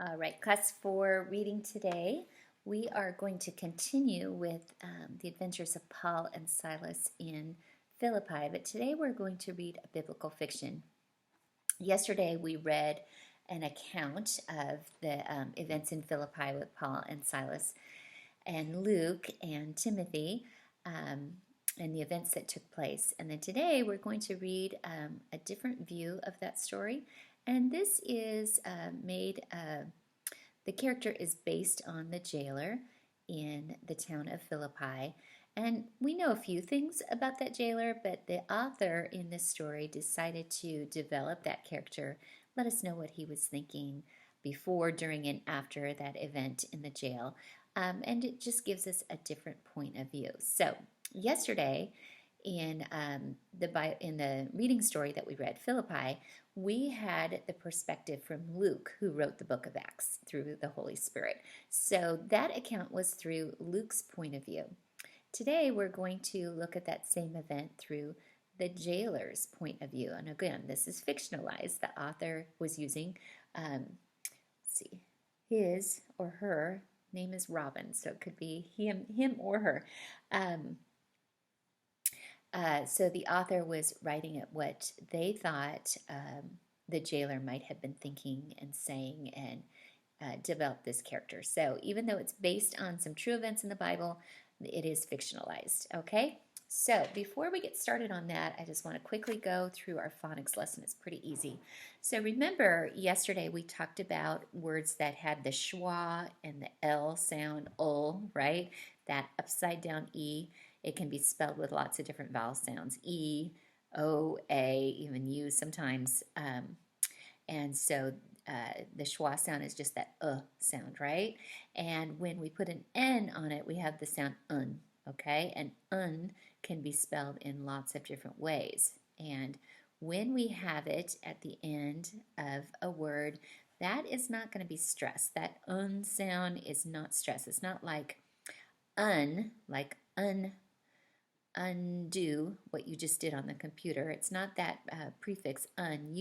All right, class 4 reading today. We are going to continue with the adventures of Paul and Silas in Philippi, but today we're going to read a biblical fiction. Yesterday we read an account of the events in Philippi with Paul and Silas and Luke and Timothy and the events that took place. And then today we're going to read a different view of that story. And this is the character is based on the jailer in the town of Philippi. And we know a few things about that jailer, but the author in this story decided to develop that character, let us know what he was thinking before, during, and after that event in the jail. And it just gives us a different point of view. So, yesterday, in the reading story that we read, Philippi, we had the perspective from Luke, who wrote the book of Acts through the Holy Spirit. So that account was through Luke's point of view. Today we're going to look at that same event through the jailer's point of view. And again, this is fictionalized. The author was using, his or her name is Robin, so it could be him or her. So the author was writing at what they thought the jailer might have been thinking and saying, and developed this character. So even though it's based on some true events in the Bible, it is fictionalized, okay? So before we get started on that, I just want to quickly go through our phonics lesson. It's pretty easy. So remember, yesterday we talked about words that had the schwa and the L sound, ul, right? That upside down E. It can be spelled with lots of different vowel sounds, E, O, A, even U sometimes. And so the schwa sound is just that sound, right? And when we put an N on it, we have the sound un, okay? And un can be spelled in lots of different ways. And when we have it at the end of a word, that is not going to be stressed. That un sound is not stressed. It's not like undo what you just did on the computer. It's not that prefix un,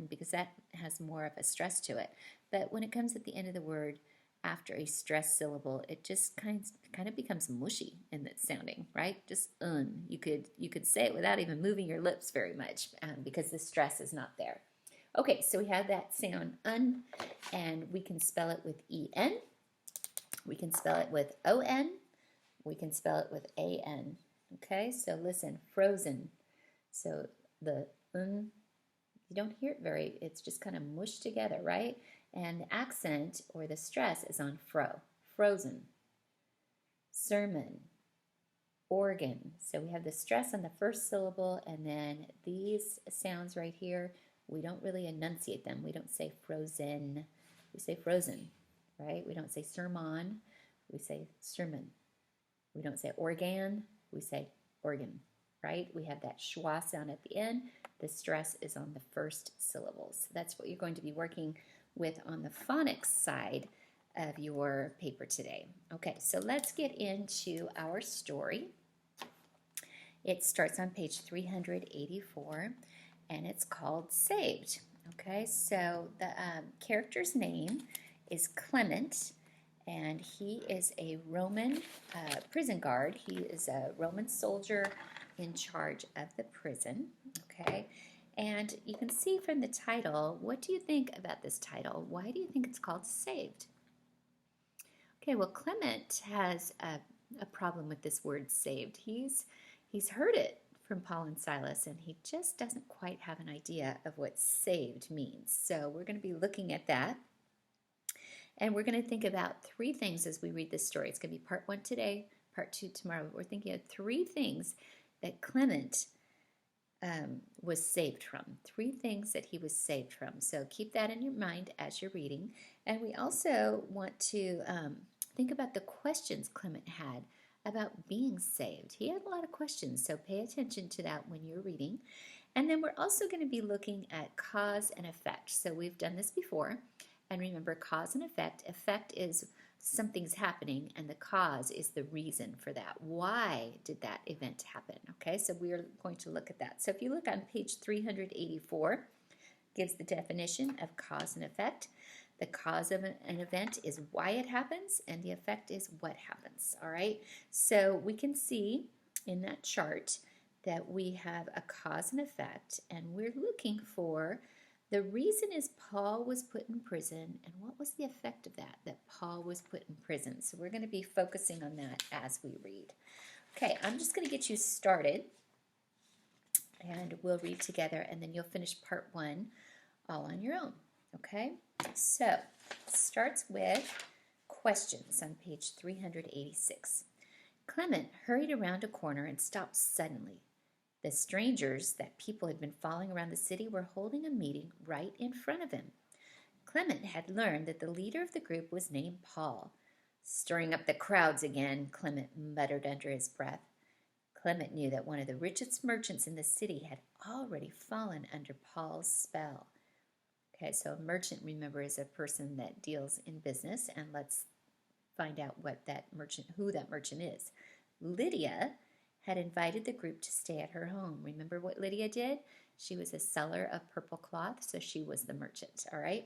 because that has more of a stress to it. But when it comes at the end of the word after a stressed syllable, it just kind of becomes mushy in that sounding, right? Just un. You could say it without even moving your lips very much because the stress is not there. Okay, so we have that sound un, and we can spell it with en. We can spell it with on. We can spell it with an. Okay, so listen, frozen. So the you don't hear it it's just kind of mushed together, right? And the accent or the stress is on frozen. Sermon, organ. So we have the stress on the first syllable, and then these sounds right here, we don't really enunciate them. We don't say frozen, we say frozen, right? We don't say sermon, we say sermon. We don't say organ, we say organ, right? We have that schwa sound at the end. The stress is on the first syllables. That's what you're going to be working with on the phonics side of your paper today. Okay, so let's get into our story. It starts on page 384, and it's called Saved. Okay, so the character's name is Clement, and he is a Roman prison guard. He is a Roman soldier in charge of the prison, okay? And you can see from the title, what do you think about this title? Why do you think it's called Saved? Okay, well, Clement has a problem with this word saved. He's heard it from Paul and Silas, and he just doesn't quite have an idea of what saved means. So we're going to be looking at that. And we're going to think about three things as we read this story. It's going to be part 1 today, part 2 tomorrow. But we're thinking of three things that Clement was saved from. Three things that he was saved from. So keep that in your mind as you're reading. And we also want to think about the questions Clement had about being saved. He had a lot of questions, so pay attention to that when you're reading. And then we're also going to be looking at cause and effect. So we've done this before. And remember, cause and effect. Effect is something's happening, and the cause is the reason for that. Why did that event happen? Okay, so we are going to look at that. So if you look on page 384, gives the definition of cause and effect. The cause of an event is why it happens, and the effect is what happens. All right, so we can see in that chart that we have a cause and effect, and we're looking for the reason is Paul was put in prison, and what was the effect of that? That Paul was put in prison. So we're going to be focusing on that as we read. Okay, I'm just going to get you started, and we'll read together, and then you'll finish part 1 all on your own. Okay, so it starts with questions on page 386. Clement hurried around a corner and stopped suddenly. The strangers that people had been following around the city were holding a meeting right in front of him. Clement had learned that the leader of the group was named Paul. Stirring up the crowds again, Clement muttered under his breath. Clement knew that one of the richest merchants in the city had already fallen under Paul's spell. Okay, so a merchant, remember, is a person that deals in business, and let's find out who that merchant is. Lydia had invited the group to stay at her home. Remember what Lydia did? She was a seller of purple cloth, so she was the merchant, all right?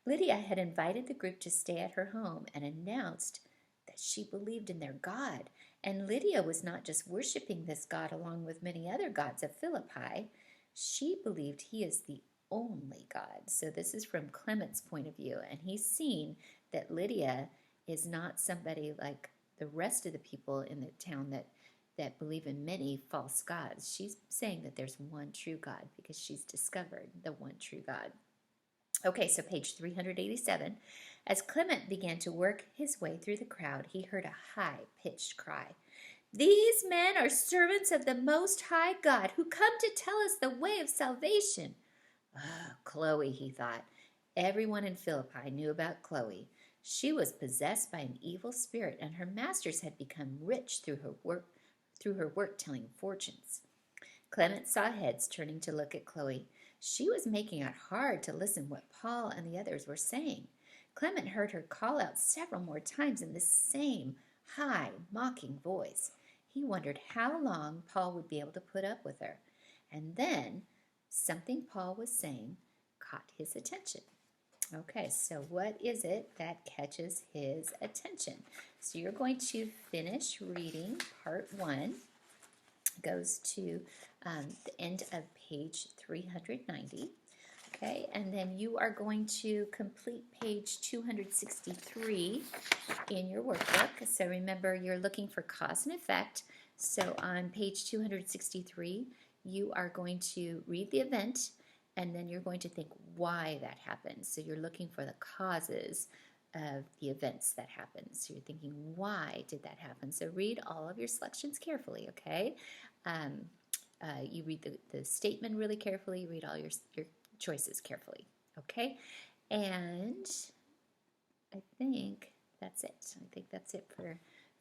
Lydia had invited the group to stay at her home and announced that she believed in their God. And Lydia was not just worshiping this God along with many other gods of Philippi. She believed he is the only God. So this is from Clement's point of view, and he's seen that Lydia is not somebody like the rest of the people in the town that believe in many false gods. She's saying that there's one true God because she's discovered the one true God. Okay, so page 387. As Clement began to work his way through the crowd, he heard a high-pitched cry. These men are servants of the Most High God who come to tell us the way of salvation. Oh, Chloe, he thought. Everyone in Philippi knew about Chloe. She was possessed by an evil spirit, and her masters had become rich through her work telling fortunes. Clement saw heads turning to look at Chloe. She was making it hard to listen what Paul and the others were saying. Clement heard her call out several more times in the same high, mocking voice. He wondered how long Paul would be able to put up with her. And then something Paul was saying caught his attention. Okay, so what is it that catches his attention? So you're going to finish reading part 1. It goes to the end of page 390. Okay, and then you are going to complete page 263 in your workbook. So remember, you're looking for cause and effect. So on page 263, you are going to read the event, and then you're going to think why that happened. So you're looking for the causes of the events that happened. So you're thinking, why did that happen? So read all of your selections carefully, okay? You read the statement really carefully. You read all your choices carefully, okay? And I think that's it. I think that's it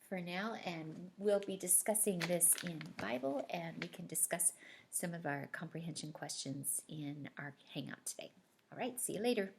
for now, and we'll be discussing this in Bible, and we can discuss some of our comprehension questions in our Hangout today. All right, see you later.